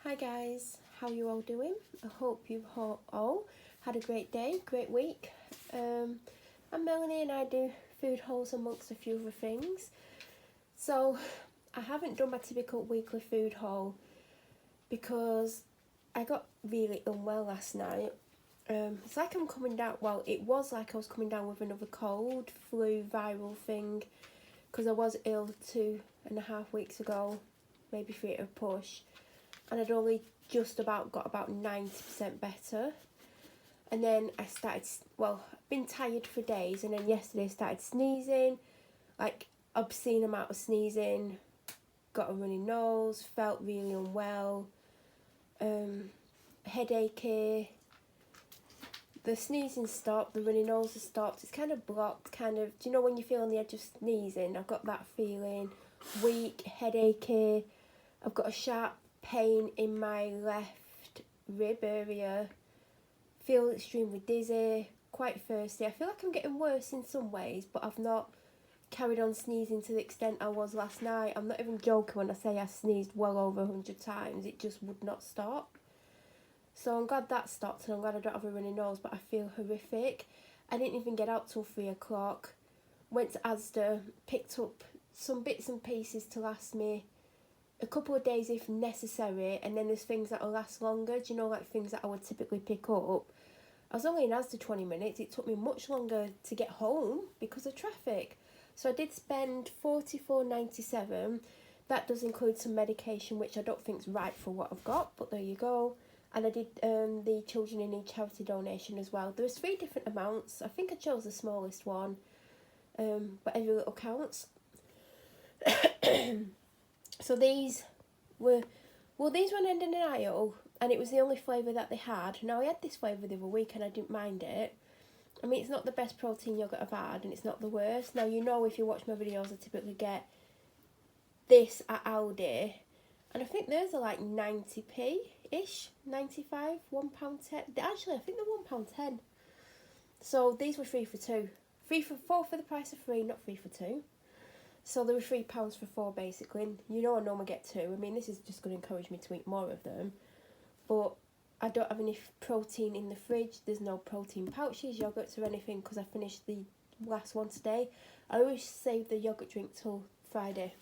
Hi guys, how you all doing? I hope you've all had a great day, great week. I'm Melanie and I do food hauls amongst a few other things. So I haven't done my typical weekly food haul because I got really unwell last night. It's like I'm coming down, well it was like I was coming down with another cold, flu, viral thing because I was ill 2.5 weeks ago, maybe 3 at a push. And I'd only just about got about 90% better. And then I started, I've been tired for days, and then yesterday I started sneezing, like obscene amount of sneezing, got a runny nose, felt really unwell, headachy. The sneezing stopped, the runny nose has stopped, it's kind of blocked, do you know when you feel on the edge of sneezing? I've got that feeling, weak, headachy, I've got a sharp pain in my left rib area, feel extremely dizzy, quite thirsty. I feel like I'm getting worse in some ways, but I've not carried on sneezing to the extent I was last night. I'm not even joking when I say I sneezed well over 100 times. It just would not stop. So I'm glad that stopped, and I'm glad I don't have a runny nose, but I feel horrific. I didn't even get out till 3 o'clock. Went to Asda, picked up some bits and pieces to last me a couple of days if necessary, and then there's things that will last longer, do you know, like things that I would typically pick up. I was only in Asda 20 minutes, it took me much longer to get home because of traffic. So I did spend $44.97. That does include some medication, which I don't think is right for what I've got, but there you go. And I did the Children in Need charity donation as well. There's 3 different amounts. I think I chose the smallest one, but every little counts. So these were in an aisle, and it was the only flavour that they had. Now, I had this flavour the other week and I didn't mind it. I mean, it's not the best protein yoghurt I've had, and it's not the worst. Now, you know, if you watch my videos, I typically get this at Aldi, and I think theirs are like 90p-ish, 95, £1.10. Actually, I think they're £1.10. So these were 3 for 2. 3 for 4 for the price of 3, not 3 for 2. So they were £3 for 4 basically, and you know I normally get 2. I mean, this is just going to encourage me to eat more of them, but I don't have any protein in the fridge. There's no protein pouches, yogurts or anything, because I finished the last one today. I always save the yogurt drink till Friday.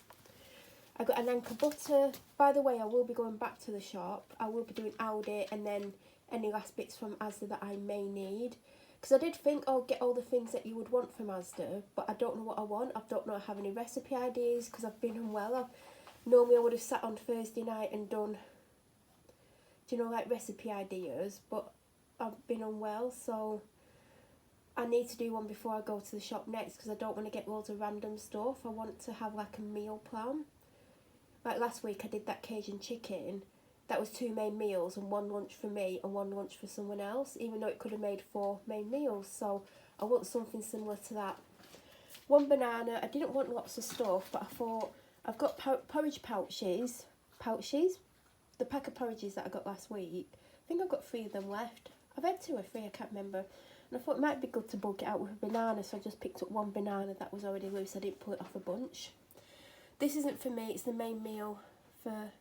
I got an Anchor butter. By the way, I will be going back to the shop. I will be doing Aldi and then any last bits from Asda that I may need. Because I did think, oh, get all the things that you would want from Asda, but I don't know what I want. I don't know I have any recipe ideas because I've been unwell. Normally I would have sat on Thursday night and done, do you know, like recipe ideas, but I've been unwell, so I need to do one before I go to the shop next because I don't want to get loads of random stuff. I want to have like a meal plan. Like last week I did that Cajun chicken. That was 2 main meals and 1 lunch for me and 1 lunch for someone else, even though it could have made 4 main meals. So I want something similar to that. 1 banana. I didn't want lots of stuff, but I thought I've got porridge pouches. The pack of porridges that I got last week. I think I've got 3 of them left. I've had 2 or 3, I can't remember. And I thought it might be good to bulk it out with a banana, so I just picked up 1 banana that was already loose. I didn't pull it off a bunch. This isn't for me, it's the main meal for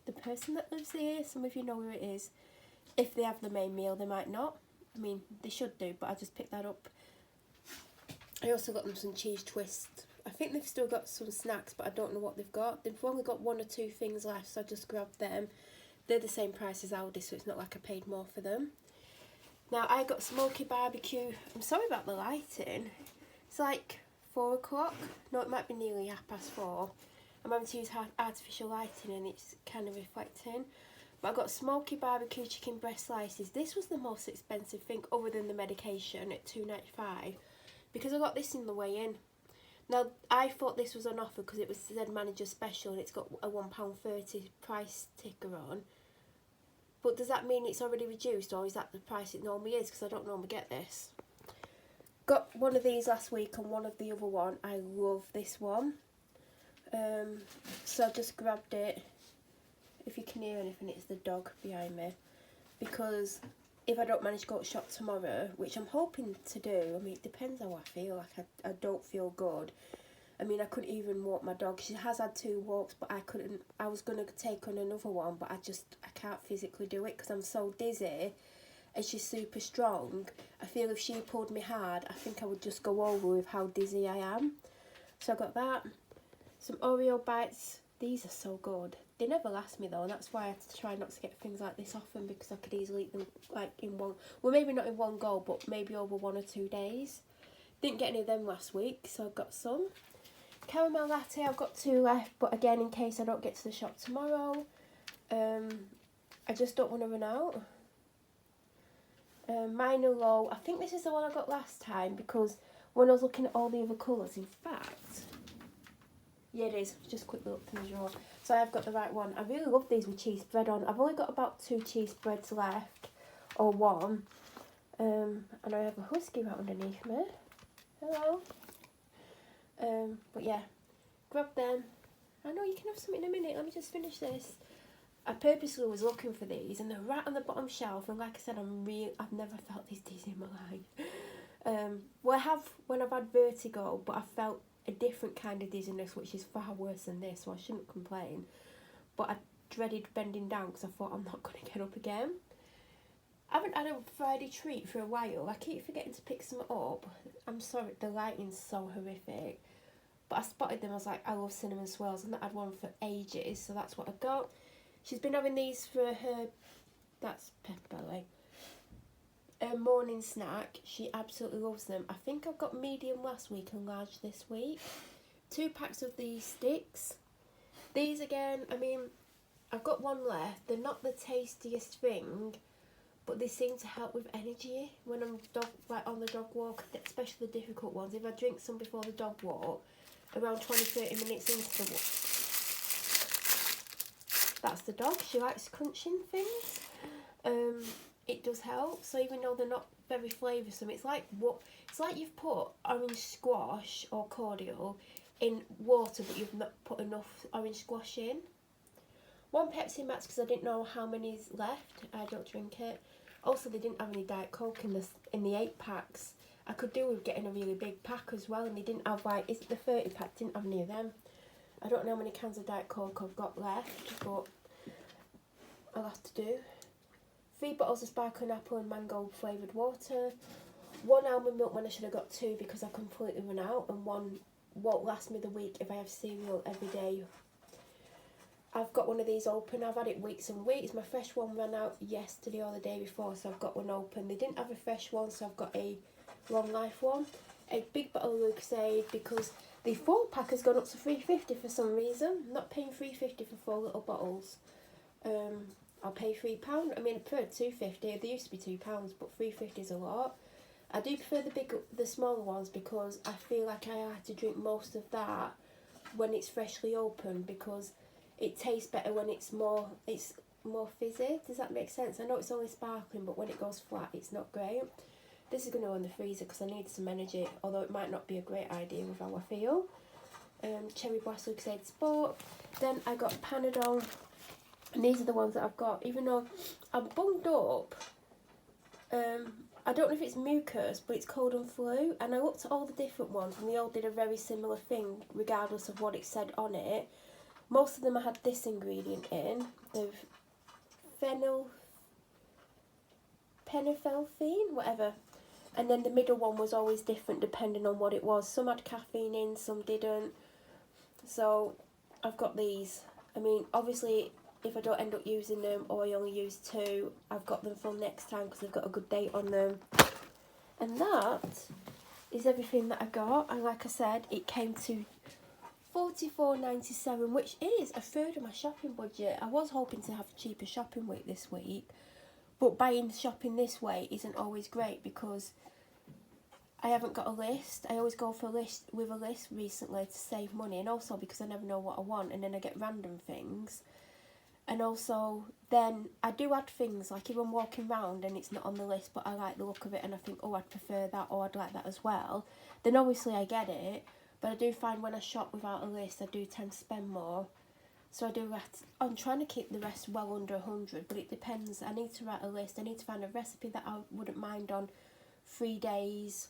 the person that lives here. Some of you know who it is. If they have the main meal, they might not. I mean, they should do, but I just picked that up. I also got them some cheese twists. I think they've still got some snacks, but I don't know what they've got. They've only got 1 or 2 things left, so I just grabbed them. They're the same price as Aldi, so it's not like I paid more for them. Now, I got smoky barbecue. I'm sorry about the lighting. It's like 4 o'clock. No, it might be nearly 4:30. I'm having to use artificial lighting and it's kind of reflecting. But I got smoky barbecue chicken breast slices. This was the most expensive thing other than the medication at $2.95 because I got this in the way in. Now, I thought this was on offer because it was said manager special and it's got a £1.30 price ticker on. But does that mean it's already reduced, or is that the price it normally is? Because I don't normally get this. Got one of these last week and one of the other one. I love this one. So I just grabbed it. If you can hear anything, it's the dog behind me. Because if I don't manage to go to shop tomorrow, which I'm hoping to do, I mean, it depends how I feel. Like I don't feel good. I mean, I couldn't even walk my dog. She has had 2 walks, but I couldn't. I was going to take on another one, but I can't physically do it because I'm so dizzy, and she's super strong. I feel if she pulled me hard, I think I would just go over with how dizzy I am. So I got that. Some Oreo bites. These are so good. They never last me though, and that's why I have to try not to get things like this often, because I could easily eat them like in one, well maybe not in one go, but maybe over 1 or 2 days. Didn't get any of them last week, so I've got some. Caramel latte, I've got 2 left, but again, in case I don't get to the shop tomorrow, I just don't want to run out. Minor low, I think this is the one I got last time, because when I was looking at all the other colours, in fact, yeah it is, just quickly looked in the drawer. So I've got the right one. I really love these with cheese spread on. I've only got about 2 cheese spreads left, or 1. And I have a husky right underneath me. Hello. But yeah, grab them. I know you can have some in a minute. Let me just finish this. I purposely was looking for these, and they're right on the bottom shelf. And like I said, I've never felt this dizzy in my life. Well, I have when I've had vertigo, but I felt a different kind of dizziness, which is far worse than this, so I shouldn't complain. But I dreaded bending down because I thought I'm not going to get up again. I haven't had a Friday treat for a while. I keep forgetting to pick some up. I'm sorry, the lighting's so horrific. But I spotted them, I was like, I love cinnamon swirls, and I had one for ages, so that's what I got. She's been having these for her, that's Pepper Belly, her morning snack. She absolutely loves them. I think I've got medium last week and large this week. 2 packs of these sticks. These again, I mean, I've got 1 left. They're not the tastiest thing, but they seem to help with energy when I'm on the dog walk, especially the difficult ones. If I drink some before the dog walk, around 20-30 minutes into the walk. That's the dog. She likes crunching things. It does help. So even though they're not very flavoursome, it's like you've put orange squash or cordial in water, but you've not put enough orange squash in. 1 Pepsi Max because I didn't know how many's left. I don't drink it. Also, they didn't have any Diet Coke in the 8 packs. I could do with getting a really big pack as well, and they didn't have, like, is it the 30 pack? Didn't have any of them. I don't know how many cans of Diet Coke I've got left, but I'll have to do. 3 bottles of sparkling apple and mango flavoured water. 1 almond milk when I should have got 2 because I completely run out, and 1 won't last me the week if I have cereal every day. I've got one of these open. I've had it weeks and weeks. My fresh one ran out yesterday or the day before, so I've got one open. They didn't have a fresh one, so I've got a long life one. A big bottle of Lucozade because the 4 pack has gone up to $3.50 for some reason. I'm not paying $3.50 for 4 little bottles. I'll pay £3. I mean, I prefer $2.50. They used to be £2, but $3.50 is a lot. I do prefer the smaller ones because I feel like I have to drink most of that when it's freshly opened because it tastes better when it's more fizzy. Does that make sense? I know it's only sparkling, but when it goes flat, it's not great. This is going to go in the freezer because I need some energy, although it might not be a great idea with how I feel. Cherry Blossom Lucozade Sport. Then I got Panadol, and these are the ones that I've got. Even though I'm bunged up, I don't know if it's mucus, but it's cold and flu. And I looked at all the different ones, and they all did a very similar thing, regardless of what it said on it. Most of them I had this ingredient in, the phenylphene, whatever. And then the middle one was always different depending on what it was. Some had caffeine in, some didn't. So I've got these. I mean, obviously, if I don't end up using them or I only use 2, I've got them for next time because they've got a good date on them. And that is everything that I got. And like I said, it came to $44.97, which is a third of my shopping budget. I was hoping to have a cheaper shopping week this week, but shopping this way isn't always great because I haven't got a list. I always go for a list recently to save money, and also because I never know what I want and then I get random things. And also then I do add things, like if I'm walking around and it's not on the list but I like the look of it and I think, oh, I'd prefer that or I'd like that as well, then obviously I get it. But I do find when I shop without a list, I do tend to spend more. So I'm trying to keep the rest well under 100, but it depends. I need to write a list. I need to find a recipe that I wouldn't mind on 3 days.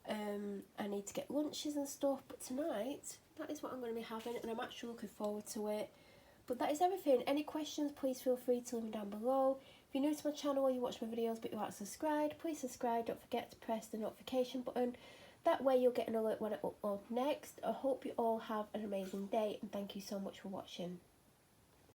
I need to get lunches and stuff. But tonight, that is what I'm going to be having, and I'm actually looking forward to it. But that is everything. Any questions, please feel free to leave them down below. If you're new to my channel or you watch my videos but you aren't subscribed, please subscribe. Don't forget to press the notification button. That way you'll get an alert when I upload next. I hope you all have an amazing day, and thank you so much for watching.